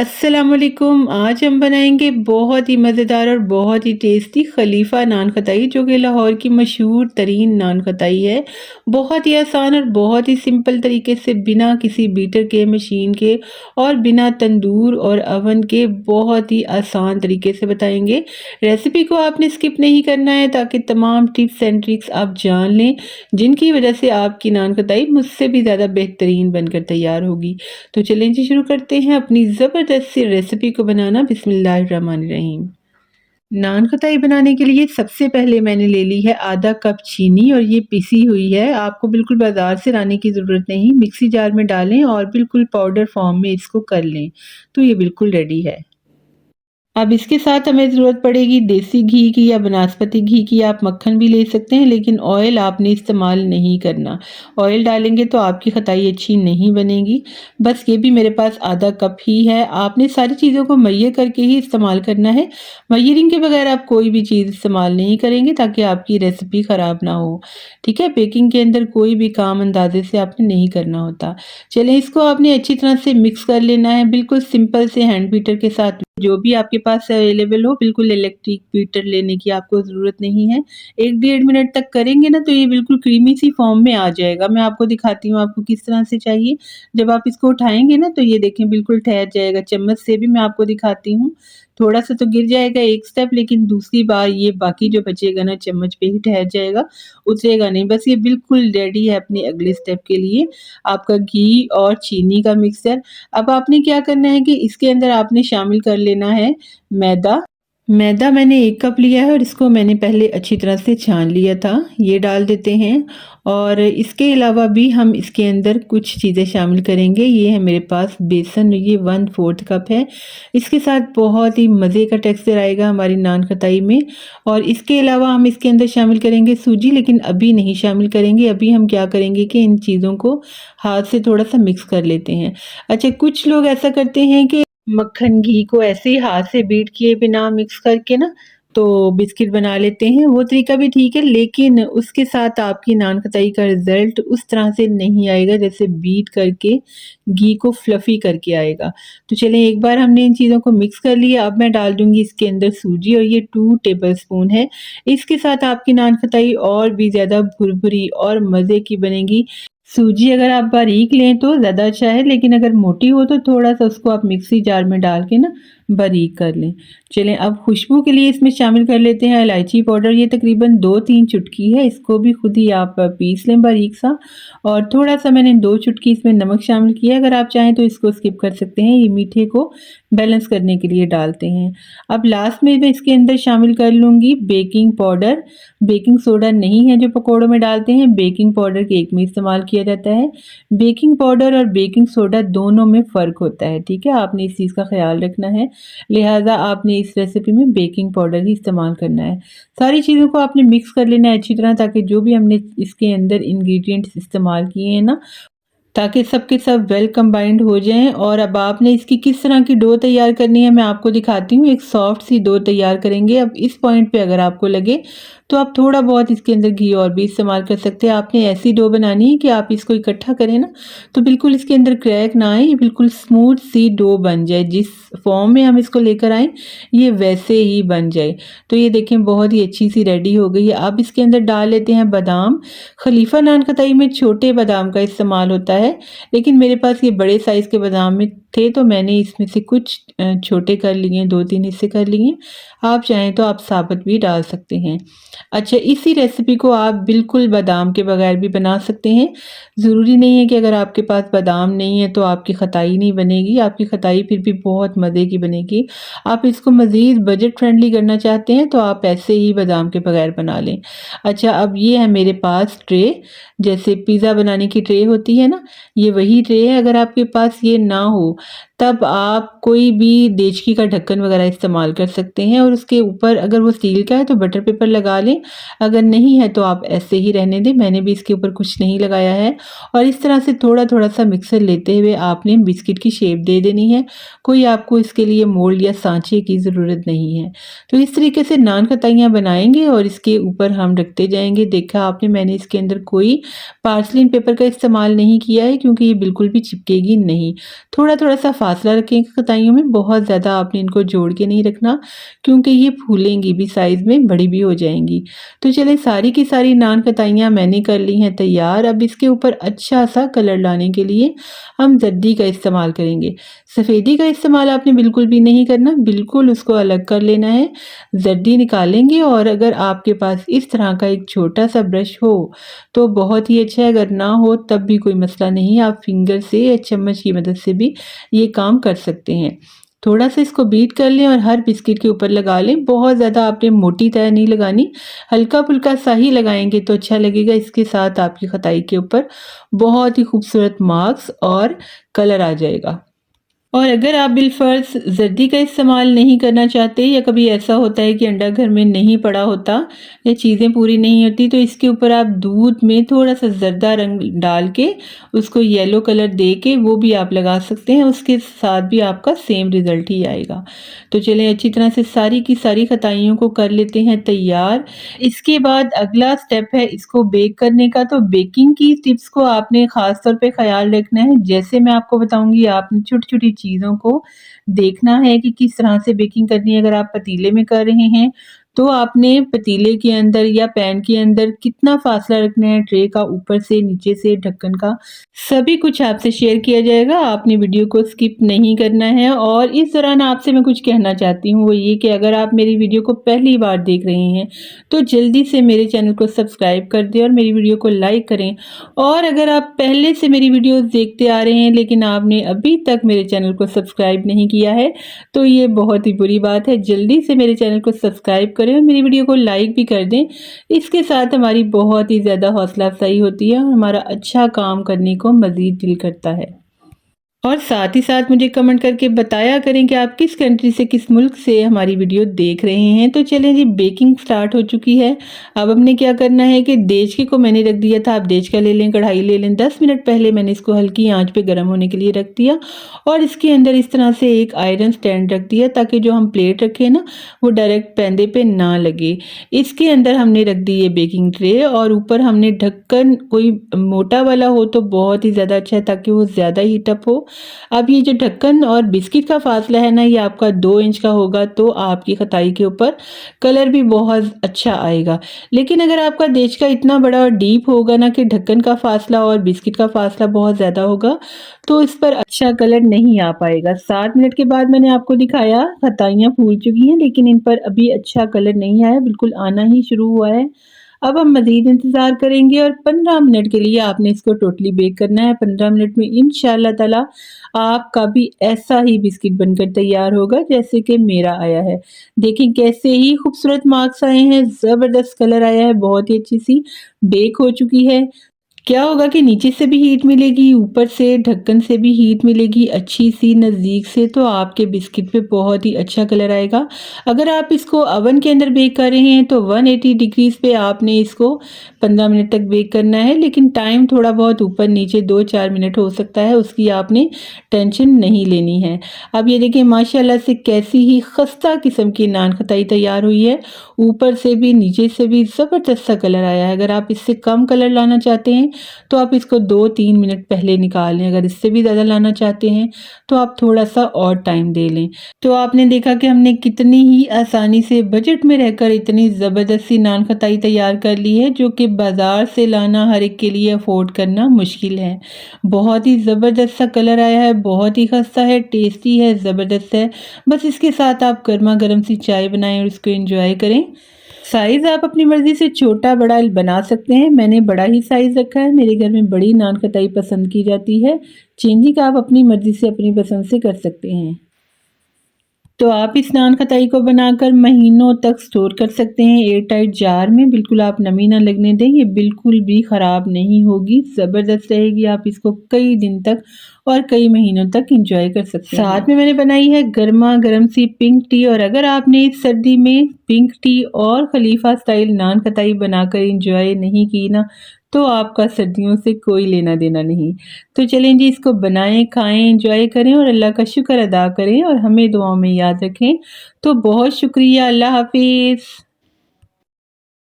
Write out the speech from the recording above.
अस्सलामुअलैकुम। आज हम बनाएंगे बहुत ही मज़ेदार और बहुत ही टेस्टी खलीफा नान खताई, जो कि लाहौर की मशहूर तरीन नान खताई है। बहुत ही आसान और बहुत ही सिंपल तरीके से, बिना किसी बीटर के, मशीन के और बिना तंदूर और अवन के बहुत ही आसान तरीके से बताएंगे। रेसिपी को आपने स्किप नहीं करना है, ताकि तमाम टिप्स एंड ट्रिक्स आप जान लें, जिनकी वजह से आपकी नान खताई मुझसे भी ज़्यादा बेहतरीन बनकर तैयार होगी। तो चलें जी, शुरू करते हैं अपनी ज़बरदस्त सी रेसिपी को बनाना। बिस्मिल्लाहिर्रहमानिर्रहीम। नान खटाई बनाने के लिए सबसे पहले मैंने ले ली है आधा कप चीनी, और ये पिसी हुई है। आपको बिल्कुल बाज़ार से लाने की ज़रूरत नहीं, मिक्सी जार में डालें और बिल्कुल पाउडर फॉर्म में इसको कर लें। तो ये बिल्कुल रेडी है। अब इसके साथ हमें ज़रूरत पड़ेगी देसी घी की या बनास्पति घी की। आप मक्खन भी ले सकते हैं, लेकिन ऑयल आपने इस्तेमाल नहीं करना। ऑयल डालेंगे तो आपकी खटाई अच्छी नहीं बनेगी। बस ये भी मेरे पास आधा कप ही है। आपने सारी चीज़ों को मय्यर करके ही इस्तेमाल करना है। मय्यरिंग के बगैर आप कोई भी चीज़ इस्तेमाल नहीं करेंगे, ताकि आपकी रेसिपी ख़राब ना हो। ठीक है, बेकिंग के अंदर कोई भी काम अंदाजे से आपने नहीं करना होता। चलें, इसको आपने अच्छी तरह से मिक्स कर लेना है, बिल्कुल सिंपल से हैंड बीटर के साथ। जो भी आपके पास अवेलेबल हो, बिल्कुल इलेक्ट्रिक बीटर लेने की आपको ज़रूरत नहीं है। 1 डेढ़ मिनट तक करेंगे ना, तो ये बिल्कुल क्रीमी सी फॉर्म में आ जाएगा। मैं आपको दिखाती हूँ आपको किस तरह से चाहिए। जब आप इसको उठाएँगे ना, तो ये देखें बिल्कुल ठहर जाएगा। चम्मच से भी मैं आपको दिखाती हूँ। थोड़ा-सा तो गिर जाएगा एक स्टेप, लेकिन दूसरी बार ये बाकी जो बचेगा ना, चम्मच पे ही ठहर जाएगा, उतरेगा नहीं। बस ये बिल्कुल रेडी है अपने अगले स्टेप के लिए, आपका घी और चीनी का मिक्सचर। अब आपने क्या करना है कि इसके अंदर आपने शामिल कर लेना है मैदा। मैदा मैंने 1 कप लिया है, और इसको मैंने पहले अच्छी तरह से छान लिया था। ये डाल देते हैं, और इसके अलावा भी हम इसके अंदर कुछ चीज़ें शामिल करेंगे। ये है मेरे पास बेसन, ये 1/4 कप है। इसके साथ बहुत ही मज़े का टेक्सचर आएगा हमारी नान खटाई में। और इसके अलावा हम इसके अंदर शामिल करेंगे सूजी, लेकिन अभी नहीं शामिल करेंगे। अभी हम क्या करेंगे कि इन चीज़ों को हाथ से थोड़ा-सा मिक्स कर लेते हैं। अच्छा, कुछ लोग ऐसा करते हैं कि मक्खन घी को ऐसे ही हाथ से बीट किए बिना मिक्स करके ना, तो बिस्किट बना लेते हैं। वो तरीका भी ठीक है, लेकिन उसके साथ आपकी नान खटाई का रिज़ल्ट उस तरह से नहीं आएगा जैसे बीट करके घी को फ्लफ़ी करके आएगा। तो चलें, एक बार हमने इन चीज़ों को मिक्स कर लिया। अब मैं डाल दूँगी इसके अंदर सूजी, और ये 2 टेबलस्पून है। इसके साथ आपकी नान खटाई और भी ज़्यादा भुरभुरी और मज़े की बनेगी। सूजी अगर आप बारीक लें तो ज़्यादा अच्छा है, लेकिन अगर मोटी हो तो थोड़ा-सा उसको आप मिक्सी जार में डाल के ना बारीक कर लें। चलें, अब खुशबू के लिए इसमें शामिल कर लेते हैं इलायची पाउडर। ये तकरीबन 2-3 चुटकी है, इसको भी खुद ही आप पीस लें बारीक सा। और थोड़ा-सा मैंने 2 चुटकी इसमें नमक शामिल किया है। अगर आप चाहें तो इसको स्किप कर सकते हैं, ये मीठे को बैलेंस करने के लिए डालते हैं। अब लास्ट में मैं इसके अंदर शामिल कर लूँगी बेकिंग पाउडर। बेकिंग सोडा नहीं है जो पकौड़ों में डालते हैं, बेकिंग पाउडर केक में इस्तेमाल किया जाता है। बेकिंग पाउडर और बेकिंग सोडा दोनों में फ़र्क होता है, ठीक है? आपने इस चीज़ का ख़्याल रखना है, लिहाज़ा आपने इस रेसिपी में बेकिंग पाउडर ही इस्तेमाल करना है। सारी चीज़ों को आपने मिक्स कर लेना है अच्छी तरह, ताकि जो भी हमने इसके अंदर इंग्रीडिएंट्स इस्तेमाल किए हैं ना, ताकि सब के सब वेल कंबाइंड हो जाएँ। और अब आपने इसकी किस तरह की डो तैयार करनी है, मैं आपको दिखाती हूँ। एक सॉफ्ट सी डो तैयार करेंगे। अब इस पॉइंट पे अगर आपको लगे तो आप थोड़ा बहुत इसके अंदर घी और भी इस्तेमाल कर सकते हैं। आपने ऐसी डो बनानी है कि आप इसको इकट्ठा करें ना, तो बिल्कुल इसके अंदर क्रैक ना आए, ये बिल्कुल स्मूथ सी डो बन जाए। जिस फॉर्म में हम इसको लेकर आएँ, ये वैसे ही बन जाए। तो ये देखें बहुत ही अच्छी सी रेडी हो गई है। अब इसके अंदर डाल लेते हैं बादाम। खलीफा नान खटाई में छोटे बादाम का इस्तेमाल होता है, लेकिन मेरे पास ये बड़े साइज़ के बादाम में थे, तो मैंने इसमें से कुछ छोटे कर लिए, 2-3 हिस्से कर लिए। आप चाहें तो आप साबुत भी डाल सकते हैं। अच्छा, इसी रेसिपी को आप बिल्कुल बादाम के बगैर भी बना सकते हैं। ज़रूरी नहीं है कि अगर आपके पास बादाम नहीं है तो आपकी खटाई नहीं बनेगी। आपकी खटाई फिर भी बहुत मज़े की बनेगी। आप इसको मज़ीद बजट फ्रेंडली करना चाहते हैं, तो आप ऐसे ही बादाम के बगैर बना लें। अच्छा, अब ये है मेरे पास ट्रे, जैसे पिज़्ज़ा बनाने की ट्रे होती है ना, ये वही ट्रे है। अगर आपके पास ये ना हो, तब आप कोई भी देचकी का ढक्कन वगैरह इस्तेमाल कर सकते हैं, और उसके ऊपर अगर वो स्टील का है तो बटर पेपर लगा लें। अगर नहीं है तो आप ऐसे ही रहने दें। मैंने भी इसके ऊपर कुछ नहीं लगाया है। और इस तरह से थोड़ा-थोड़ा सा मिक्सर लेते हुए आपने बिस्किट की शेप दे देनी है। कोई आपको इसके लिए मोल्ड या सांचे की ज़रूरत नहीं है। तो इस तरीके से नान खटाइयाँ बनाएँगे और इसके ऊपर हम रखते जाएँगे। देखा आपने, मैंने इसके अंदर कोई पार्सलिन पेपर का इस्तेमाल नहीं किया है, क्योंकि ये बिल्कुल भी चिपकेगी नहीं। थोड़ा-थोड़ा सा फासला रखेंगे कताइयों में, बहुत ज़्यादा आपने इनको जोड़ के नहीं रखना क्योंकि ये फूलेंगी भी, साइज़ में बड़ी भी हो जाएंगी। तो चलिए सारी की सारी नान कताइयाँ मैंने कर ली हैं तैयार। अब इसके ऊपर अच्छा सा कलर लाने के लिए हम जर्दी का इस्तेमाल करेंगे। सफ़ेदी का इस्तेमाल आपने बिल्कुल भी नहीं करना, बिल्कुल उसको अलग कर लेना है। जर्दी निकालेंगे और अगर आपके पास इस तरह का एक छोटा सा ब्रश हो तो बहुत ही अच्छा है, अगर ना हो तब भी कोई मसला नहीं, आप फिंगर से या चम्मच की मदद से भी ये काम कर सकते हैं। थोड़ा सा इसको बीट कर लें और हर बिस्किट के ऊपर लगा लें। बहुत ज़्यादा आपने मोटी तह नहीं लगानी, हल्का-फुल्का सा ही लगाएँगे तो अच्छा लगेगा। इसके साथ आपकी खताई के ऊपर बहुत ही खूबसूरत मार्क्स और कलर आ जाएगा। और अगर आप बिलफ़र्ज़ ज़र्दी का इस्तेमाल नहीं करना चाहते या कभी ऐसा होता है कि अंडा घर में नहीं पड़ा होता या चीज़ें पूरी नहीं होती, तो इसके ऊपर आप दूध में थोड़ा-सा ज़र्दा रंग डाल के उसको येलो कलर दे के वो भी आप लगा सकते हैं, उसके साथ भी आपका सेम रिज़ल्ट ही आएगा। तो चलें अच्छी तरह से सारी की सारी खताइयों को कर लेते हैं तैयार। इसके बाद अगला स्टेप है इसको बेक करने का। तो बेकिंग की टिप्स को आपने ख़ास तौर पे ख़्याल रखना है। जैसे मैं आपको बताऊँगी, आपने छोटी-छोटी चीज़ों को देखना है कि किस तरह से बेकिंग करनी है। अगर आप पतीले में कर रहे हैं तो आपने पतीले के अंदर या पैन के अंदर कितना फासला रखना है ट्रे का, ऊपर से, नीचे से, ढक्कन का, सभी कुछ आपसे शेयर किया जाएगा। आपने वीडियो को स्किप नहीं करना है। और इस दौरान आपसे मैं कुछ कहना चाहती हूँ, वो ये कि अगर आप मेरी वीडियो को पहली बार देख रहे हैं तो जल्दी से मेरे चैनल को सब्सक्राइब कर दें और मेरी वीडियो को लाइक करें। और अगर आप पहले से मेरी वीडियोस देखते आ रहे हैं लेकिन आपने अभी तक मेरे चैनल को सब्सक्राइब नहीं किया है तो ये बहुत ही बुरी बात है। जल्दी से मेरे चैनल को सब्सक्राइब करें और मेरी वीडियो को लाइक भी कर दें। इसके साथ हमारी बहुत ही ज़्यादा हौसला अफजाई होती है और हमारा अच्छा काम करने को मज़ीद दिल करता है। और साथ ही साथ मुझे कमेंट करके बताया करें कि आप किस कंट्री से, किस मुल्क से हमारी वीडियो देख रहे हैं। तो चलें जी, बेकिंग स्टार्ट हो चुकी है। अब हमने क्या करना है कि देचके को मैंने रख दिया था, आप देचका ले लें, कढ़ाई ले लें। 10 मिनट पहले मैंने इसको हल्की आंच पे गर्म होने के लिए रख दिया और इसके अंदर इस तरह से एक आयरन स्टैंड रख दिया ताकि जो हम प्लेट रखें ना वो डायरेक्ट पैंदे पे ना लगे। इसके अंदर हमने रख दी है बेकिंग ट्रे और ऊपर हमने ढक्कन कोई मोटा वाला हो तो बहुत ही ज़्यादा अच्छा है ताकि वो ज़्यादा हीट अप हो। अब ये जो ढक्कन और बिस्किट का फासला है ना, ये आपका 2 इंच का होगा तो आपकी खताई के ऊपर कलर भी बहुत अच्छा आएगा। लेकिन अगर आपका देचका इतना बड़ा और डीप होगा ना कि ढक्कन का फासला और बिस्किट का फासला बहुत ज़्यादा होगा तो इस पर अच्छा कलर नहीं आ पाएगा। 7 मिनट के बाद मैंने आपको दिखाया, खताइयाँ फूल चुकी हैं लेकिन इन पर अभी अच्छा कलर नहीं आया, बिल्कुल आना ही शुरू हुआ है। अब हम मज़ीद इंतज़ार करेंगे और 15 मिनट के लिए आपने इसको टोटली बेक करना है। 15 मिनट में इंशाअल्लाह ताला आपका भी ऐसा ही बिस्किट बनकर तैयार होगा जैसे कि मेरा आया है। देखें कैसे ही खूबसूरत मार्क्स आए हैं, ज़बरदस्त कलर आया है, बहुत ही अच्छी सी बेक हो चुकी है। क्या होगा कि नीचे से भी हीट मिलेगी, ऊपर से ढक्कन से भी हीट मिलेगी अच्छी सी नज़दीक से, तो आपके बिस्किट पे बहुत ही अच्छा कलर आएगा। अगर आप इसको ओवन के अंदर बेक कर रहे हैं तो 180 डिग्रीज़ पे आपने इसको 15 मिनट तक बेक करना है, लेकिन टाइम थोड़ा बहुत ऊपर नीचे 2-4 मिनट हो सकता है, उसकी आपने टेंशन नहीं लेनी है। अब ये देखिए माशाल्लाह से कैसी ही खस्ता किस्म की नान खताई तैयार हुई है, ऊपर से भी नीचे से भी ज़बरदस्त सा कलर आया है। अगर आप इससे कम कलर लाना चाहते हैं तो आप इसको 2-3 मिनट पहले निकाल लें, अगर इससे भी ज़्यादा लाना चाहते हैं तो आप थोड़ा-सा और टाइम दे लें। तो आपने देखा कि हमने कितनी ही आसानी से बजट में रहकर इतनी ज़बरदस्त सी नान खताई तैयार कर ली है, जो कि बाज़ार से लाना हर एक के लिए अफ़ोर्ड करना मुश्किल है। बहुत ही ज़बरदस्त सा कलर आया है, बहुत ही खस्ता है, टेस्टी है, ज़बरदस्त है। बस इसके साथ आप गरमा-गरम सी चाय बनाएँ और उसको एंजॉय करें। साइज़ आप अपनी मर्ज़ी से छोटा बड़ा बना सकते हैं, मैंने बड़ा ही साइज़ रखा है, मेरे घर में बड़ी नान खताई पसंद की जाती है। चेंजिंग आप अपनी मर्ज़ी से, अपनी पसंद से कर सकते हैं। तो आप इस नान खताई को बनाकर महीनों तक स्टोर कर सकते हैं एयर टाइट जार में, बिल्कुल आप नमी ना लगने दें, ये बिल्कुल भी ख़राब नहीं होगी, ज़बरदस्त रहेगी। आप इसको कई दिन तक और कई महीनों तक एंजॉय कर सकते हैं। साथ में मैंने बनाई है गर्मा गर्म सी पिंक टी, और अगर आपने इस सर्दी में पिंक टी और खलीफा स्टाइल नान खताई बनाकर एंजॉय नहीं की ना तो आपका सर्दियों से कोई लेना देना नहीं। तो चलें जी, इसको बनाएं, खाएं, एंजॉय करें और अल्लाह का शुक्र अदा करें और हमें दुआओं में याद रखें। तो बहुत शुक्रिया, अल्लाह हाफिज़।